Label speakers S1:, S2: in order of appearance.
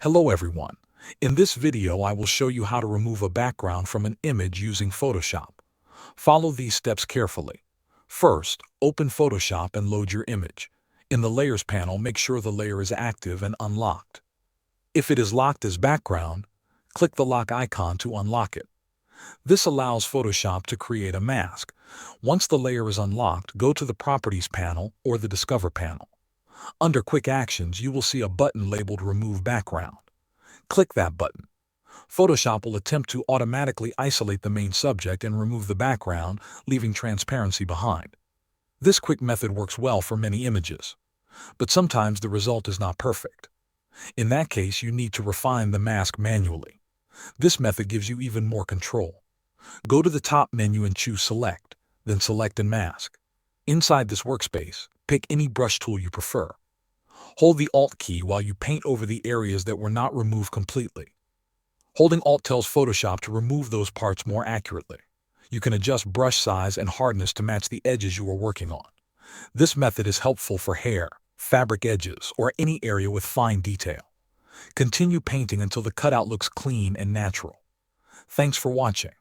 S1: Hello everyone. In this video I will show you how to remove a background from an image using Photoshop. Follow these steps carefully. First, open Photoshop and load your image. In the Layers panel, make sure the layer is active and unlocked. If it is locked as background, click the lock icon to unlock it. This allows Photoshop to create a mask. Once the layer is unlocked, go to the Properties panel or the Discover panel. Under Quick Actions, you will see a button labeled Remove Background. Click that button. Photoshop will attempt to automatically isolate the main subject and remove the background, leaving transparency behind. This quick method works well for many images, but sometimes the result is not perfect. In that case, you need to refine the mask manually. This method gives you even more control. Go to the top menu and choose Select, then Select and Mask. Inside this workspace, pick any brush tool you prefer. Hold the Alt key while you paint over the areas that were not removed completely. Holding Alt tells Photoshop to remove those parts more accurately. You can adjust brush size and hardness to match the edges you are working on. This method is helpful for hair, fabric edges, or any area with fine detail. Continue painting until the cutout looks clean and natural. Thanks for watching.